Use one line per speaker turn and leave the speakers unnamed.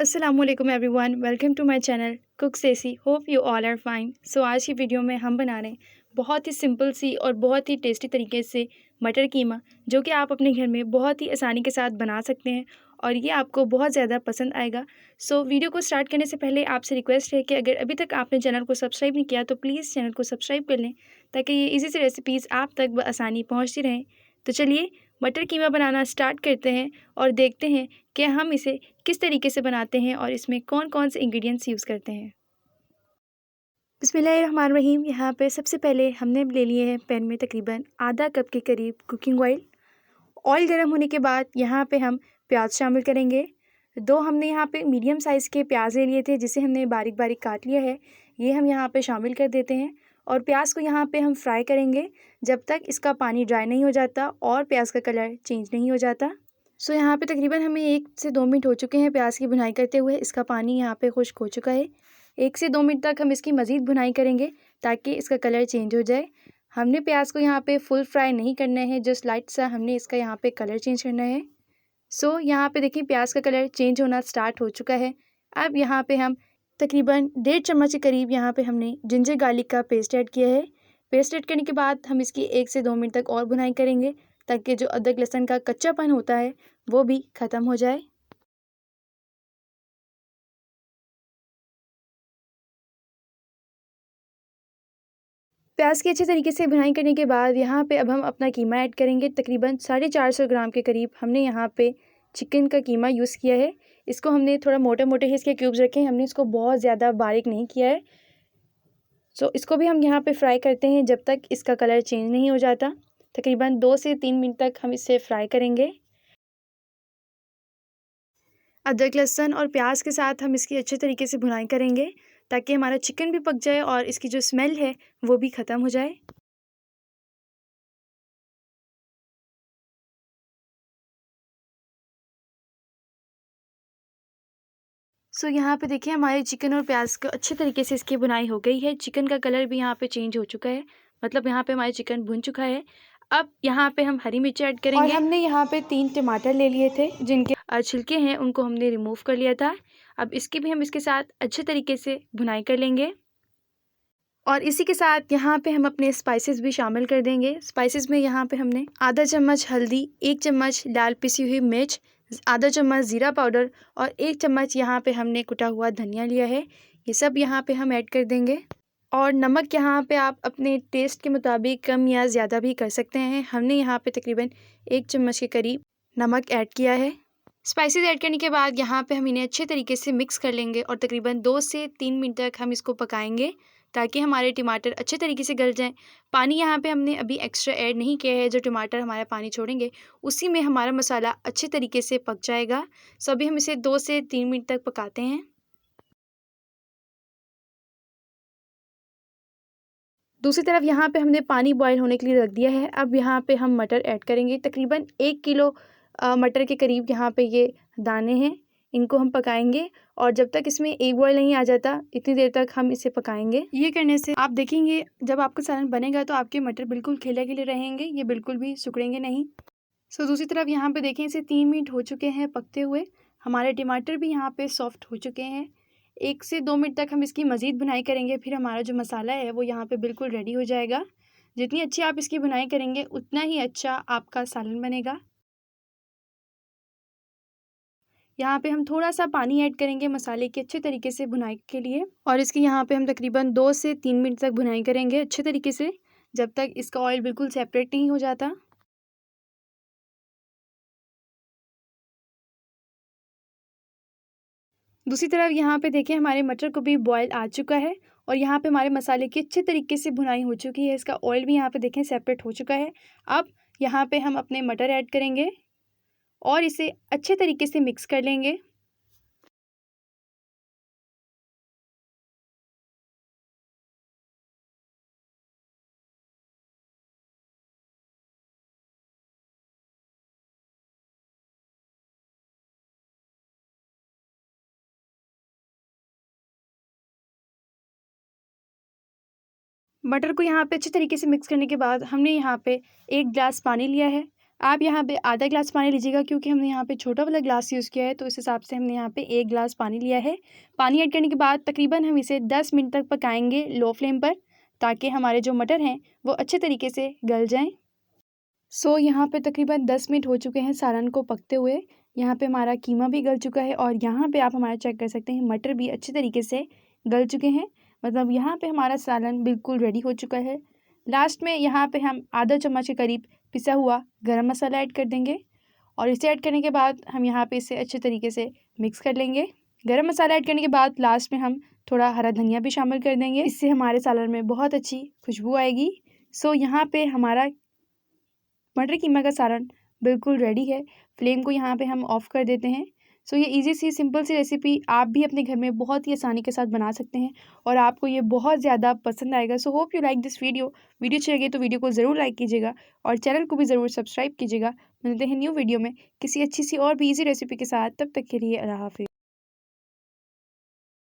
अस्सलामुअलैकुम everyone, welcome to my channel cook सेसी। Hope you all are fine. So आज की वीडियो में हम बना रहे हैं बहुत ही सिंपल सी और बहुत ही टेस्टी तरीके से मटर कीमा, जो कि आप अपने घर में बहुत ही आसानी के साथ बना सकते हैं और ये आपको बहुत ज़्यादा पसंद आएगा। सो वीडियो को स्टार्ट करने से पहले आपसे रिक्वेस्ट है कि अगर अभी तक आपने चैनल को सब्सक्राइब नहीं किया तो प्लीज़ चैनल को सब्सक्राइब कर लें, ताकि ये इजी से रेसिपीज़ आप तक बआसानी पहुँचती रहें। तो चलिए मटर कीमा बनाना स्टार्ट करते हैं और देखते हैं कि हम इसे किस तरीके से बनाते हैं और इसमें कौन कौन से इंग्रेडिएंट्स यूज़ करते हैं। बिस्मिल्लाहिर्रहमानिर्रहीम। यहाँ पे सबसे पहले हमने ले लिए हैं पैन में तकरीबन आधा कप के करीब कुकिंग ऑयल। ऑयल गर्म होने के बाद यहाँ पे हम प्याज शामिल करेंगे। दो हमने यहाँ पे मीडियम साइज़ के प्याज ले लिए थे, जिसे हमने बारीक बारीक काट लिया है। ये हम यहाँ पे शामिल कर देते हैं और प्याज को यहाँ पे हम फ्राई करेंगे जब तक इसका पानी ड्राई नहीं हो जाता और प्याज का कलर चेंज नहीं हो जाता। सो यहाँ पे तकरीबन हमें 1 से 2 मिनट हो चुके हैं प्याज की भुनाई करते हुए। इसका पानी यहाँ पे खुश्क हो चुका है। 1 से 2 मिनट तक हम इसकी मज़ीद भुनाई करेंगे ताकि इसका कलर चेंज हो जाए। हमने प्याज को यहाँ पे फुल फ्राई नहीं करना है, जस्ट लाइट सा हमने इसका यहाँ पे कलर चेंज करना है। सो यहाँ पे देखिए प्याज का कलर चेंज होना स्टार्ट हो चुका है। अब यहाँ पे हम तकरीबन 1.5 चम्मच के करीब यहाँ पे हमने जिंजर गार्लिक का पेस्ट ऐड किया है। पेस्ट ऐड करने के बाद हम इसकी 1 से 2 मिनट तक और भुनाई करेंगे ताकि जो अदरक लहसुन का कच्चापन होता है वो भी ख़त्म हो जाए। प्याज की अच्छे तरीके से भुनाई करने के बाद यहाँ पे अब हम अपना कीमा ऐड करेंगे। तकरीबन 450 ग्राम के करीब हमने यहाँ पे चिकन का कीमा यूज़ किया है। इसको हमने थोड़ा मोटे मोटे ही इसके क्यूब्स रखे हैं, हमने इसको बहुत ज़्यादा बारीक नहीं किया है। सो इसको भी हम यहाँ पे फ्राई करते हैं जब तक इसका कलर चेंज नहीं हो जाता। तकरीबन 2 से 3 मिनट तक हम इसे फ्राई करेंगे। अदरक लहसुन और प्याज के साथ हम इसकी अच्छे तरीके से भुनाई करेंगे ताकि हमारा चिकन भी पक जाए और इसकी जो स्मेल है वो भी ख़त्म हो जाए। सो यहाँ पे देखिए हमारे चिकन और प्याज को अच्छे तरीके से इसकी भुनाई हो गई है। चिकन का कलर भी यहाँ पे चेंज हो चुका है, मतलब यहाँ पे हमारे चिकन भुन चुका है। अब यहाँ पे हम हरी मिर्च ऐड करेंगे और हमने यहाँ पे 3 टमाटर ले लिए थे जिनके छिलके हैं उनको हमने रिमूव कर लिया था। अब इसकी भी हम इसके साथ अच्छे तरीके से भुनाई कर लेंगे और इसी के साथ यहाँ पे हम अपने स्पाइसेस भी शामिल कर देंगे। स्पाइसेस में यहाँ पे हमने आधा चम्मच हल्दी, 1 चम्मच लाल पिसी हुई मिर्च, आधा चम्मच ज़ीरा पाउडर और 1 चम्मच यहाँ पे हमने कुटा हुआ धनिया लिया है। ये सब यहाँ पे हम ऐड कर देंगे और नमक यहाँ पे आप अपने टेस्ट के मुताबिक कम या ज़्यादा भी कर सकते हैं। हमने यहाँ पे तकरीबन 1 चम्मच के करीब नमक ऐड किया है। स्पाइसेस ऐड करने के बाद यहाँ पे हम इन्हें अच्छे तरीके से मिक्स कर लेंगे और तकरीबन 2 से 3 मिनट तक हम इसको पकाएंगे ताकि हमारे टमाटर अच्छे तरीके से गल जाएं। पानी यहाँ पे हमने अभी एक्स्ट्रा ऐड नहीं किया है, जो टमाटर हमारा पानी छोड़ेंगे उसी में हमारा मसाला अच्छे तरीके से पक जाएगा। सो अभी हम इसे 2 से 3 मिनट तक पकाते हैं। दूसरी तरफ यहाँ पे हमने पानी बॉयल होने के लिए रख दिया है। अब यहाँ पे हम मटर ऐड करेंगे। तकरीबन 1 किलो मटर के करीब यहाँ पे ये दाने हैं, इनको हम पकाएंगे और जब तक इसमें एक बॉयल नहीं आ जाता इतनी देर तक हम इसे पकाएंगे। ये करने से आप देखेंगे जब आपका सालन बनेगा तो आपके मटर बिल्कुल खिले खिले रहेंगे, ये बिल्कुल भी सिकुड़ेंगे नहीं। सो दूसरी तरफ यहाँ पे देखें इसे 3 मिनट हो चुके हैं पकते हुए। हमारे टमाटर भी यहाँ पे सॉफ्ट हो चुके हैं। 1 से 2 मिनट तक हम इसकी मज़ीद भुनाई करेंगे, फिर हमारा जो मसाला है वो यहाँ पे बिल्कुल रेडी हो जाएगा। जितनी अच्छी आप इसकी भुनाई करेंगे उतना ही अच्छा आपका सालन बनेगा। यहाँ पे हम थोड़ा सा पानी ऐड करेंगे मसाले की अच्छे तरीके से भुनाई के लिए और इसकी यहाँ पे हम तकरीबन 2 से 3 मिनट तक भुनाई करेंगे अच्छे तरीके से, जब तक इसका ऑयल बिल्कुल सेपरेट नहीं हो जाता। दूसरी तरफ यहाँ पे देखिए हमारे मटर को भी बॉयल आ चुका है और यहाँ पे हमारे मसाले की अच्छे तरीके से भुनाई हो चुकी है। इसका ऑयल भी यहाँ पे देखें सेपरेट हो चुका है। अब यहाँ पे हम अपने मटर ऐड करेंगे और इसे अच्छे तरीके से मिक्स कर लेंगे। मटर को यहाँ पे अच्छे तरीके से मिक्स करने के बाद हमने यहाँ पे 1 गिलास पानी लिया है। आप यहाँ पे आधा ग्लास पानी लीजिएगा, क्योंकि हमने यहाँ पे छोटा वाला ग्लास यूज़ किया है, तो इस हिसाब से हमने यहाँ पे 1 ग्लास पानी लिया है। पानी ऐड करने के बाद तकरीबन हम इसे 10 मिनट तक पकाएंगे लो फ्लेम पर, ताकि हमारे जो मटर हैं वो अच्छे तरीके से गल जाएं। सो यहाँ पे तकरीबन 10 मिनट हो चुके हैं सालन को पकते हुए। यहाँ पे हमारा कीमा भी गल चुका है और यहाँ पे आप हमारा चेक कर सकते हैं मटर भी अच्छे तरीके से गल चुके हैं। मतलब यहाँ पे हमारा सालन बिल्कुल रेडी हो चुका है। लास्ट में यहाँ पे हम आधा चम्मच के करीब पिसा हुआ गरम मसाला ऐड कर देंगे और इसे ऐड करने के बाद हम यहाँ पे इसे अच्छे तरीके से मिक्स कर लेंगे। गरम मसाला ऐड करने के बाद लास्ट में हम थोड़ा हरा धनिया भी शामिल कर देंगे, इससे हमारे सालन में बहुत अच्छी खुशबू आएगी। सो यहाँ पे हमारा मटर कीमा का सालन बिल्कुल रेडी है। फ्लेम को यहाँ पे हम ऑफ़ कर देते हैं। सो ये इजी सी सिंपल सी रेसिपी आप भी अपने घर में बहुत ही आसानी के साथ बना सकते हैं और आपको ये बहुत ज़्यादा पसंद आएगा। So hope you like this video अच्छी लगे तो वीडियो को ज़रूर लाइक कीजिएगा और चैनल को भी ज़रूर सब्सक्राइब कीजिएगा। मिलते हैं न्यू वीडियो में किसी अच्छी सी और भी ईजी रेसिपी के साथ। तब तक के लिए अल्लाह हाफ़िज़।